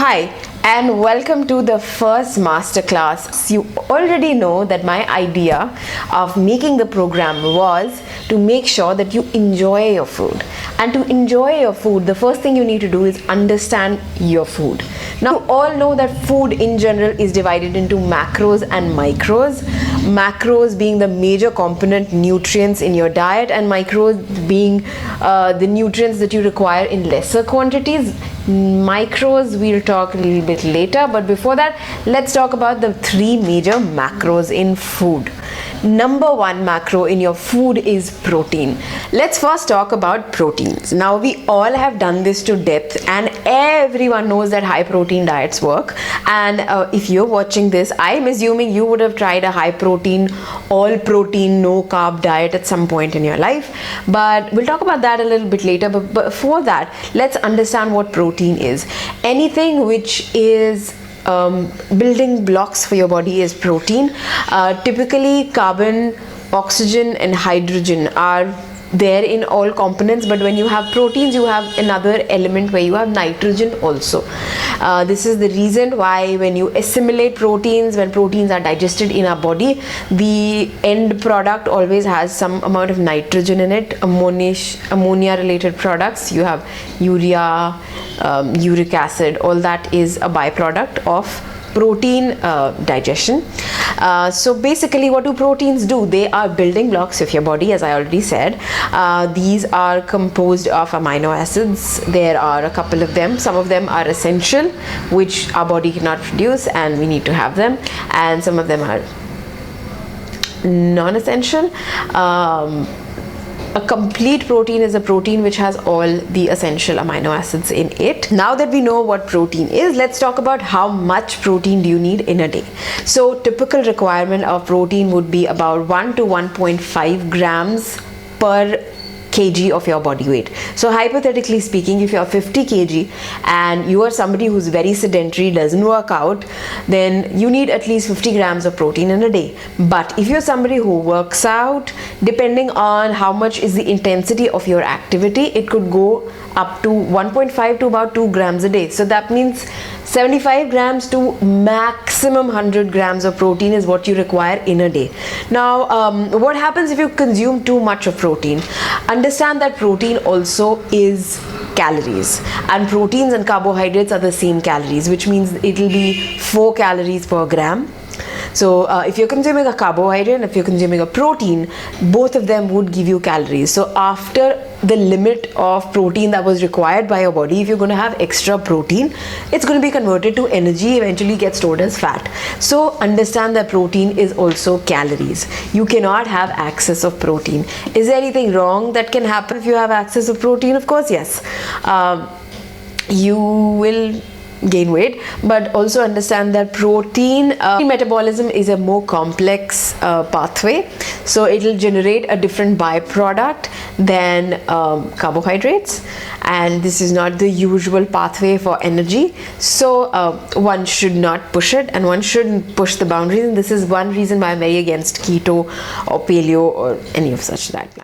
Hi and welcome to the first masterclass. You already know that my idea of making the program was to make sure that you enjoy your food. And to enjoy your food, the first thing you need to do is understand your food. Now, you all know that food in general is divided into macros and micros. Macros being the major component nutrients in your diet, and micros being the nutrients that you require in lesser quantities. Micros we'll talk a little bit later, but before that, let's talk about the three major macros in food. Number one macro in your food is protein. Let's first talk about proteins. Now, we all have done this to depth, and everyone knows that high protein diets work. And if you're watching this, I'm assuming you would have tried a high protein, all protein, no carb diet at some point in your life. But we'll talk about that a little bit later. But before that, let's understand what protein is. Anything which is building blocks for your body is protein. Typically, carbon, oxygen and hydrogen are there in all components, but when you have proteins, you have another element where you have nitrogen also. This is the reason why when you assimilate proteins, when proteins are digested in our body, the end product always has some amount of nitrogen in it. Ammonia related products, you have urea, uric acid, all that is a byproduct of protein digestion. So basically, what do proteins do? They are building blocks of your body, as I already said. These are composed of amino acids. There are a couple of them. Some of them are essential, which our body cannot produce, and we need to have them. And some of them are non-essential. A complete protein is a protein which has all the essential amino acids in it. Now that we know what protein is, let's talk about how much protein do you need in a day. So typical requirement of protein would be about 1 to 1.5 grams per kg of your body weight. So hypothetically speaking, if you're 50 kg and you are somebody who's very sedentary, doesn't work out, then you need at least 50 grams of protein in a day. But if you're somebody who works out, depending on how much is the intensity of your activity, it could go up to 1.5 to about 2 grams a day. So that means 75 grams to maximum 100 grams of protein is what you require in a day. Now, what happens if you consume too much of protein? Understand that protein also is calories, and proteins and carbohydrates are the same calories, which means it will be 4 calories per gram. So if you're consuming a carbohydrate and if you're consuming a protein, both of them would give you calories. So after the limit of protein that was required by your body, if you're going to have extra protein, it's going to be converted to energy, eventually get stored as fat. So understand that protein is also calories. You cannot have excess of protein. Is there anything wrong that can happen if you have excess of protein? Of course, yes. You will gain weight, but also understand that protein metabolism is a more complex pathway, so it will generate a different byproduct than carbohydrates, and this is not the usual pathway for energy. So one should not push it, and one shouldn't push the boundaries, and this is one reason why I'm very against keto or paleo or any of such diet plans.